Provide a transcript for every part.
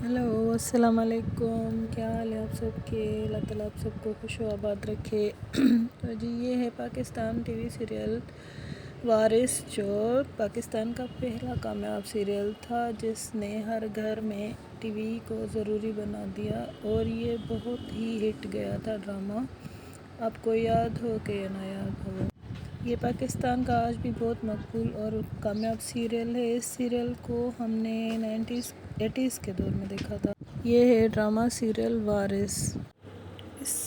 Hello, السلام علیکم، کیا حال ہے آپ سب کے؟ اللہ تعالیٰ آپ سب کو خوش و آباد رکھے۔ تو جی یہ ہے پاکستان ٹی وی سیریل وارث، جو پاکستان کا پہلا کامیاب سیریل تھا جس نے ہر گھر میں ٹی وی کو ضروری بنا دیا، اور یہ بہت ہی ہٹ گیا تھا ڈرامہ، آپ کو یاد ہو کہ نہ یاد ہو۔ یہ پاکستان کا آج بھی بہت مقبول اور کامیاب سیریل ہے۔ اس سیریل کو ہم نے 80s کے دور میں دیکھا تھا۔ یہ ہے ڈرامہ سیریل وارث۔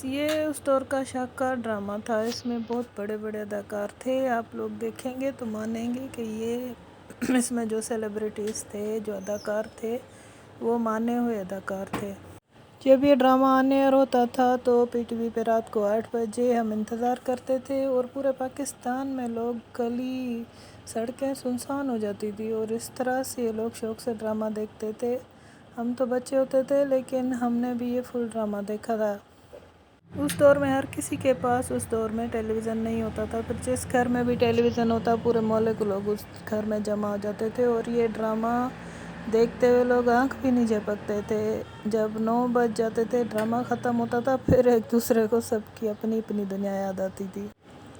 یہ اس دور کا شاہکار ڈرامہ تھا۔ اس میں بہت بڑے بڑے اداکار تھے۔ آپ لوگ دیکھیں گے تو مانیں گے کہ اس میں جو سیلیبریٹیز تھے، جو اداکار تھے، وہ مانے ہوئے اداکار تھے۔ جب یہ ڈرامہ آن ایئر ہوتا تھا تو پی ٹی وی پہ رات کو 8 بجے ہم انتظار کرتے تھے، اور پورے پاکستان میں لوگ، گلی سڑکیں سنسان ہو جاتی تھی، اور اس طرح سے یہ لوگ شوق سے ڈرامہ دیکھتے تھے۔ ہم تو بچے ہوتے تھے لیکن ہم نے بھی یہ فل ڈرامہ دیکھا تھا۔ اس دور میں ہر کسی کے پاس اس دور میں ٹیلی ویژن نہیں ہوتا تھا، پھر جس گھر میں بھی ٹیلی ویژن ہوتا پورے محلے کے لوگ اس گھر میں جمع ہو جاتے تھے، اور یہ ڈرامہ دیکھتے ہوئے لوگ آنکھ بھی نہیں جھپکتے تھے۔ جب 9 بج جاتے تھے، ڈرامہ ختم ہوتا تھا، پھر ایک دوسرے کو سب کی اپنی اپنی دنیا یاد آتی تھی۔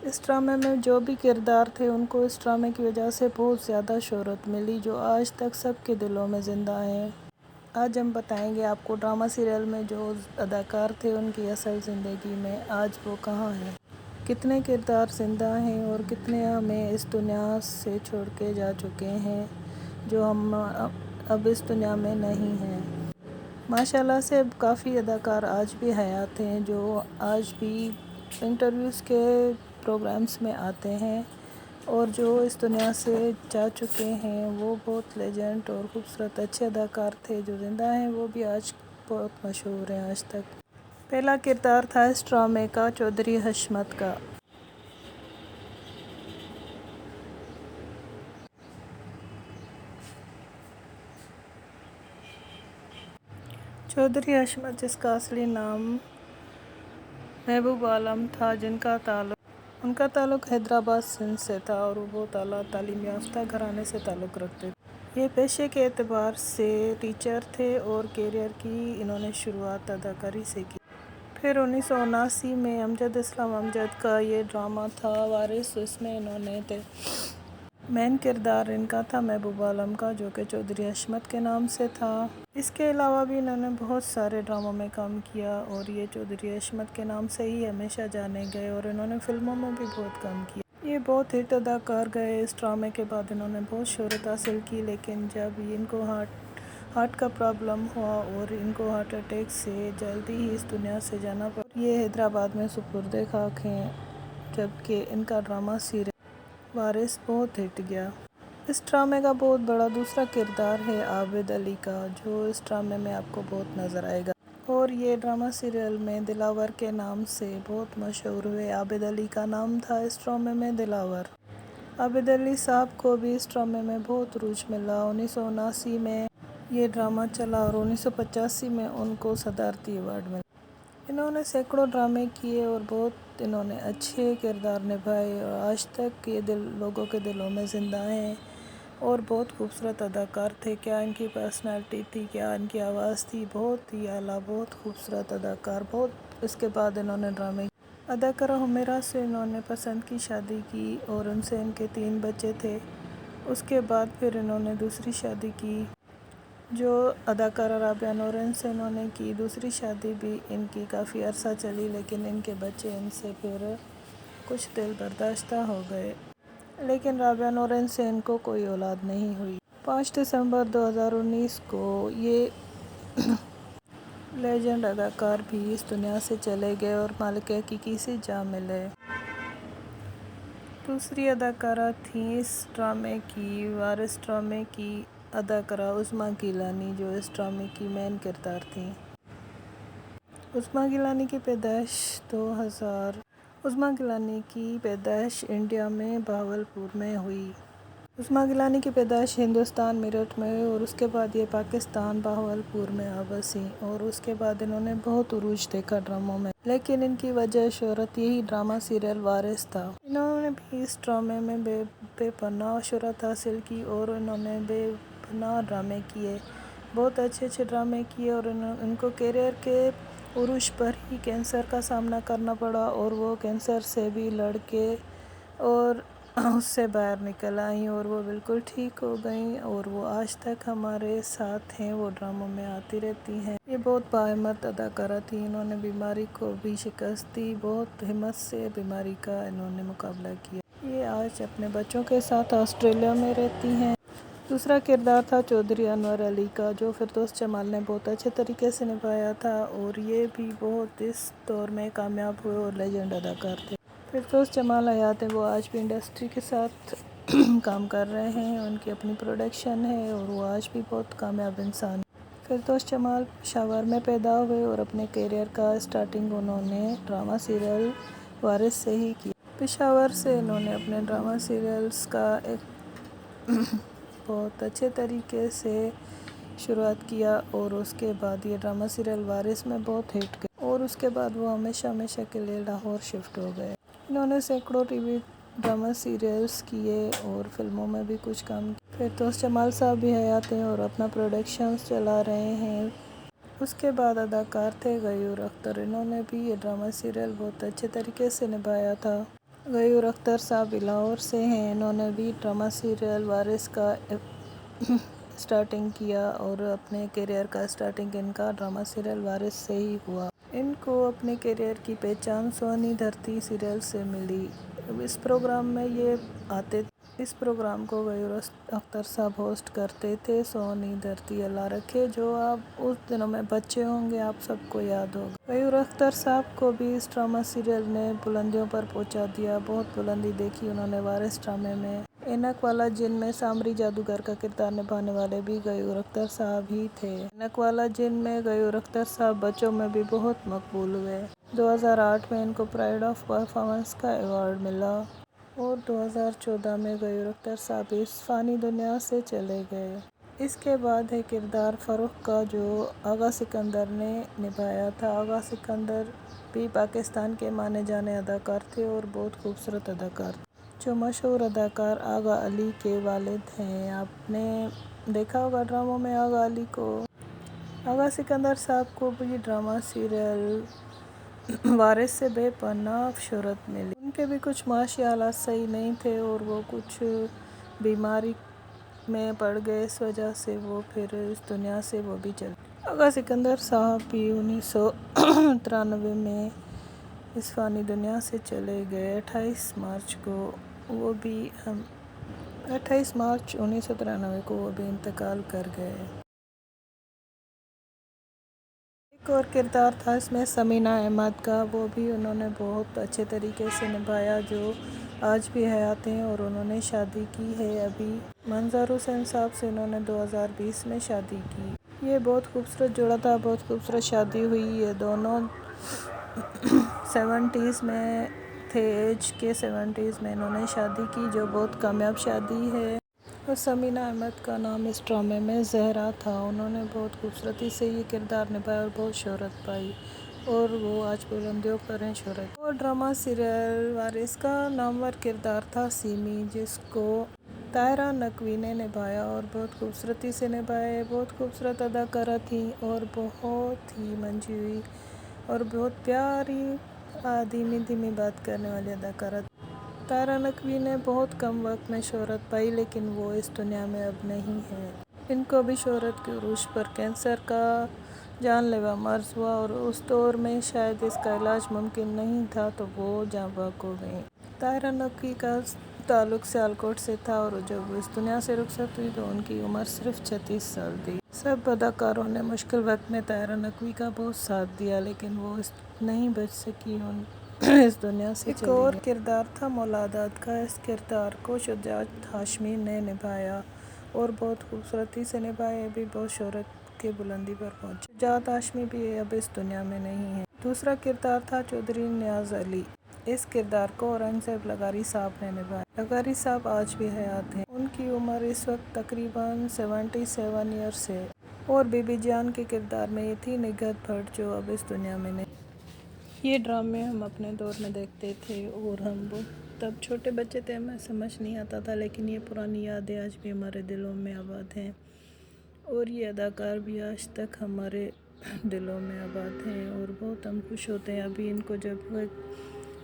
اس ڈرامے میں جو بھی کردار تھے ان کو اس ڈرامے کی وجہ سے بہت زیادہ شہرت ملی، جو آج تک سب کے دلوں میں زندہ ہیں۔ آج ہم بتائیں گے آپ کو ڈرامہ سیریل میں جو اداکار تھے ان کی اصل زندگی میں آج وہ کہاں ہیں، کتنے کردار زندہ ہیں، اور کتنے ہمیں اس دنیا سے چھوڑ کے جا چکے ہیں جو ہم اب اس دنیا میں نہیں ہیں۔ ماشاءاللہ سے اب کافی اداکار آج بھی حیات ہیں جو آج بھی انٹرویوز کے پروگرامز میں آتے ہیں، اور جو اس دنیا سے جا چکے ہیں وہ بہت لیجنڈ اور خوبصورت اچھے اداکار تھے۔ جو زندہ ہیں وہ بھی آج بہت مشہور ہیں آج تک۔ پہلا کردار تھا اس ڈرامے کا چودھری حشمت کا۔ چودھری حشمت، جس کا اصلی نام محبوب عالم تھا، ان کا تعلق حیدرآباد سندھ سے تھا، اور وہ بہت اعلیٰ تعلیم یافتہ گھرانے سے تعلق رکھتے تھے۔ یہ پیشے کے اعتبار سے ٹیچر تھے، اور کیریئر کی انہوں نے شروعات اداکاری سے کی۔ پھر 1979 میں امجد اسلام امجد کا یہ ڈرامہ تھا وارث، اس میں انہوں نے مین کردار ان کا تھا محبوب عالم کا، جو کہ چودھری حشمت کے نام سے تھا۔ اس کے علاوہ بھی انہوں نے بہت سارے ڈراموں میں کام کیا، اور یہ چودھری حشمت کے نام سے ہی ہمیشہ جانے گئے، اور انہوں نے فلموں میں بھی بہت کام کیا۔ یہ بہت ہٹ اداکار گئے۔ اس ڈرامے کے بعد انہوں نے بہت شہرت حاصل کی، لیکن جب ان کو ہارٹ کا پرابلم ہوا اور ان کو ہارٹ اٹیک سے جلدی ہی اس دنیا سے جانا پڑا۔ یہ حیدرآباد میں سپرد خاک ہیں، جبکہ ان کا ڈرامہ سیریل وارث بہت ہٹ گیا۔ اس ڈرامے کا بہت بڑا دوسرا کردار ہے عابد علی کا، جو اس ڈرامے میں آپ کو بہت نظر آئے گا، اور یہ ڈرامہ سیریل میں دلاور کے نام سے بہت مشہور ہوئے۔ عابد علی کا نام تھا اس ڈرامے میں دلاور۔ عابد علی صاحب کو بھی اس ڈرامے میں بہت عروج ملا۔ 1979 میں یہ ڈرامہ چلا، اور 1985 میں ان کو صدارتی ایوارڈ ملا۔ انہوں نے سینکڑوں ڈرامے کیے اور بہت انہوں نے اچھے کردار نبھائے، اور آج تک یہ لوگوں کے دلوں میں زندہ ہیں، اور بہت خوبصورت اداکار تھے۔ کیا ان کی پرسنالٹی تھی، کیا ان کی آواز تھی، بہت ہی اعلیٰ، بہت خوبصورت اداکار۔ اس کے بعد انہوں نے ڈرامے اداکارہ حمیرہ سے انہوں نے پسند کی شادی کی، اور ان سے ان کے 3 بچے تھے۔ اس کے بعد پھر انہوں نے دوسری شادی کی جو اداکارہ رابعہ نورین سے انہوں نے کی۔ دوسری شادی بھی ان کی کافی عرصہ چلی، لیکن ان کے بچے ان سے پھر کچھ دل برداشتہ ہو گئے، لیکن رابعہ نورین سے ان کو کوئی اولاد نہیں ہوئی۔ 5 دسمبر 2019 کو یہ لیجنڈ اداکار بھی اس دنیا سے چلے گئے اور مالک حقیقی سے جا ملے۔ دوسری اداکارہ تھیں اس ڈرامے کی، وارث ڈرامے کی اداکارہ عظمیٰ گیلانی، جو اس ڈرامے کی مین کردار تھیں۔ عظمیٰ گیلانی کی پیدائش عظمیٰ گیلانی کی پیدائش انڈیا میں بہاولپور میں ہوئی۔ عظمیٰ گیلانی کی پیدائش ہندوستان میرٹھ میں ہوئی، اور اس کے بعد یہ پاکستان بہاولپور میں آ بسیں، اور اس کے بعد انہوں نے بہت عروج دیکھا ڈراموں میں، لیکن ان کی وجہ شہرت یہی ڈرامہ سیریل وارث تھا۔ انہوں نے بھی اس ڈرامے میں بے پناہ شہرت حاصل کی، اور انہوں نے بے پناہ ڈرامے کیے۔ بہت اچھے اچھے ڈرامے کیے اور ان کو کیریئر کے عروج پر ہی کینسر کا سامنا کرنا پڑا اور وہ کینسر سے بھی لڑ کے اور اس سے باہر نکل آئیں اور وہ بالکل ٹھیک ہو گئیں اور وہ آج تک ہمارے ساتھ ہیں، وہ ڈراموں میں آتی رہتی ہیں۔ یہ بہت باہمت اداکارہ تھی، انہوں نے بیماری کو بھی شکست دی، بہت ہمت سے بیماری کا انہوں نے مقابلہ کیا۔ یہ آج اپنے بچوں کے ساتھ آسٹریلیا میں رہتی ہیں۔ دوسرا کردار تھا چودھری انور علی کا، جو فردوس جمال نے بہت اچھے طریقے سے نبھایا تھا اور یہ بھی بہت اس دور میں کامیاب ہوئے اور لیجنڈ اداکار تھے۔ فردوس جمال حیات ہیں، وہ آج بھی انڈسٹری کے ساتھ کام کر رہے ہیں، ان کی اپنی پروڈکشن ہے اور وہ آج بھی بہت کامیاب انسان ہیں۔ فردوس جمال پشاور میں پیدا ہوئے اور اپنے کیریئر کا سٹارٹنگ انہوں نے ڈرامہ سیریل وارث سے ہی کی۔ پشاور سے انہوں نے اپنے ڈرامہ سیریلز کا ایک بہت اچھے طریقے سے شروعات کیا اور اس کے بعد یہ ڈرامہ سیریل وارث میں بہت ہٹ گئے اور اس کے بعد وہ ہمیشہ کے لیے لاہور شفٹ ہو گئے۔ انہوں نے سینکڑوں ٹی وی ڈرامہ سیریلز کیے اور فلموں میں بھی کچھ کام کیا۔ فردوس جمال صاحب بھی حیات ہیں اور اپنا پروڈکشنز چلا رہے ہیں۔ اس کے بعد اداکار تھے غیور اختر، انہوں نے بھی یہ ڈرامہ سیریل بہت اچھے طریقے سے نبھایا تھا۔ غیور اختر صاحب بھی لاہور سے ہیں، انہوں نے بھی ڈرامہ سیریل وارث کا سٹارٹنگ کیا اور اپنے کیریئر کا سٹارٹنگ ان کا ڈرامہ سیریل وارث سے ہی ہوا۔ ان کو اپنے کیریئر کی پہچان سونی دھرتی سیریل سے ملی۔ اس پروگرام میں یہ آتے تھے۔ اس پروگرام کو غیور اختر صاحب ہوسٹ کرتے تھے۔ سونی دھرتی اللہ رکھے، جو آپ اس دنوں میں بچے ہوں گے آپ سب کو یاد ہوگا۔ غیور اختر صاحب کو بھی اس ڈرامہ سیریل نے بلندیوں پر پہنچا دیا، بہت بلندی دیکھی انہوں نے وارث ڈرامے میں۔ اینک والا جن میں سامری جادوگر کا کردار نبھانے والے بھی غیور اختر صاحب ہی تھے۔ اینک والا جن میں غیور اختر صاحب بچوں میں بھی بہت مقبول ہوئے۔ 2008 میں ان کو پرائڈ آف پرفارمنس کا ایوارڈ ملا اور 2014 میں غیور اختر صاحب اس فانی دنیا سے چلے گئے۔ اس کے بعد ہے کردار فروخ کا، جو آغا سکندر نے نبھایا تھا۔ آغا سکندر بھی پاکستان کے مانے جانے اداکار تھے اور بہت خوبصورت اداکار تھے، جو مشہور اداکار آغا علی کے والد ہیں۔ آپ نے دیکھا ہوگا ڈراموں میں آغا علی کو۔ آغا سکندر صاحب کو بھی ڈرامہ سیریل وارث سے بے پناہ شہرت ملی۔ ان کے بھی کچھ معاشی حالات صحیح نہیں تھے اور وہ کچھ بیماری میں پڑ گئے، اس وجہ سے وہ پھر اس دنیا سے وہ بھی چلے گئے۔ آغا سکندر صاحب بھی 1993 میں اس فانی دنیا سے چلے گئے، 28 مارچ کو وہ بھی 28 مارچ 1993 کو وہ بھی انتقال کر گئے۔ ایک اور کردار تھا اس میں ثمینہ احمد کا، وہ بھی انہوں نے بہت اچھے طریقے سے نبھایا، جو آج بھی حیات ہیں اور انہوں نے شادی کی ہے ابھی۔ منظر حسین صاحب سے انہوں نے 2020 میں شادی کی۔ یہ بہت خوبصورت جوڑا تھا، بہت خوبصورت شادی ہوئی۔ یہ دونوں 70s میں تھے، ایج کے 70s میں انہوں نے شادی کی، جو بہت کامیاب شادی ہے۔ اور ثمینہ احمد کا نام اس ڈرامے میں زہرا تھا۔ انہوں نے بہت خوبصورتی سے یہ کردار نبھایا اور بہت شہرت پائی اور وہ آج بلندیوں پر ہیں شہرت۔ اور ڈرامہ سیریل وارث کا نامور کردار تھا سیمی، جس کو طاہرہ نقوی نے نبھایا اور بہت خوبصورتی سے نبھایا۔ بہت خوبصورت اداکارہ تھیں اور بہت ہی منجھی ہوئی اور بہت پیاری دھیمی بات کرنے والی اداکارہ تھیں۔ طاہرہ نقوی نے بہت کم وقت میں شہرت پائی، لیکن وہ اس دنیا میں اب نہیں ہیں۔ ان کو بھی شہرت کے عروج پر کینسر کا جان لیوا مرض ہوا اور اس دور میں شاید اس کا علاج ممکن نہیں تھا، تو وہ جاں بحق ہو گئیں۔ طاہرہ نقوی کا تعلق سیالکوٹ سے تھا اور جب وہ اس دنیا سے رخصت ہوئی تو ان کی عمر صرف 36 سال تھی۔ سب اداکاروں نے مشکل وقت میں طاہرہ نقوی کا بہت ساتھ دیا، لیکن وہ نہیں بچ سکی، اس دنیا سے چلی گئی۔ ایک اور کردار تھا مولادات کا، اس کردار کو شجاعت ہاشمی نے نبھایا اور بہت خوبصورتی سے نبھایا، یہ بھی بہت شہرت کے بلندی پر پہنچے۔ شجاعت ہاشمی بھی اب اس دنیا میں نہیں ہیں۔ دوسرا کردار تھا چودھری نیاز علی، اس کردار کو اورنگزیب لغاری صاحب نے نبھایا۔ لغاری صاحب آج بھی حیات ہیں، ان کی عمر اس وقت تقریباً 77 ایئرس ہے۔ اور بی بی جان کے کردار میں یہ تھی نگہت بھٹ، جو اب اس دنیا میں نہیں۔ یہ ڈرامے ہم اپنے دور میں دیکھتے تھے اور ہم تب چھوٹے بچے تھے، ہمیں سمجھ نہیں آتا تھا، لیکن یہ پرانی یادیں آج بھی ہمارے دلوں میں آباد ہیں اور یہ اداکار بھی آج تک ہمارے دلوں میں آباد ہیں اور بہت ہم خوش ہوتے ہیں ابھی ان کو جب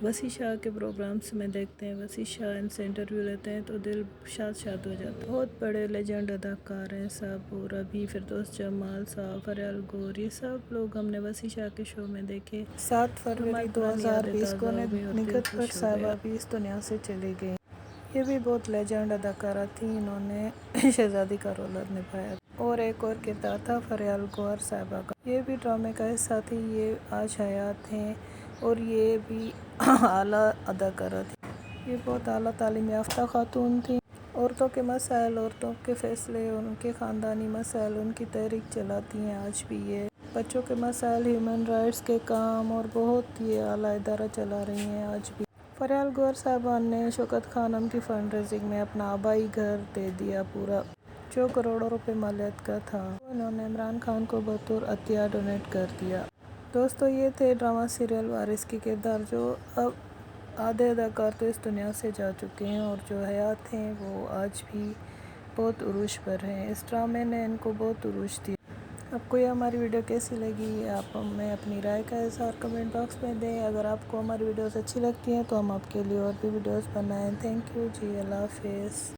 وسیع شاہ کے پروگرامز میں دیکھتے ہیں، وسیع شاہ ان سے انٹرویو لیتے ہیں تو دل شاد ہو جاتا ہے۔ بہت بڑے لیجنڈ اداکار ہیں سب، اور ابھی فردوس جمال صاحب، فریال گور، یہ سب لوگ ہم نے وسیع شاہ کے شو میں دیکھے۔ 7 فروری 2020 کو نگہت بٹ صاحبہ بھی اس دنیا سے چلی گئی۔ یہ بھی بہت لیجنڈ اداکارہ تھیں، انہوں نے شہزادی کا رول نبھایا اور ایک اور کردار تھا فریال گور صاحبہ کا، یہ بھی ڈرامے کا حصہ تھی۔ یہ آج حیات ہیں اور یہ بھی اعلیٰ اداکارہ تھی۔ یہ بہت اعلیٰ تعلیم یافتہ خاتون تھیں۔ عورتوں کے مسائل، عورتوں کے فیصلے، ان کے خاندانی مسائل، ان کی تحریک چلاتی ہیں آج بھی یہ۔ بچوں کے مسائل، ہیومن رائٹس کے کام اور بہت یہ اعلیٰ ادارہ چلا رہی ہیں آج بھی۔ فریال گور صاحبہ نے شوکت خانم کی فنڈ ریزنگ میں اپنا آبائی گھر دے دیا پورا، جو کروڑوں روپے مالیت کا تھا، انہوں نے عمران خان کو بطور عطیہ ڈونیٹ کر دیا۔ دوستو، یہ تھے ڈرامہ سیریل وارث کے کردار، جو اب آدھے اداکار تو اس دنیا سے جا چکے ہیں اور جو حیات ہیں وہ آج بھی بہت عروج پر ہیں۔ اس ڈرامے نے ان کو بہت عروج دیا۔ آپ کو یہ ہماری ویڈیو کیسی لگی؟ آپ ہمیں اپنی رائے کا اظہار کمنٹ باکس میں دیں۔ اگر آپ کو ہماری ویڈیوز اچھی لگتی ہیں تو ہم آپ کے لیے اور بھی ویڈیوز بنائیں۔ تھینک یو جی، اللہ حافظ۔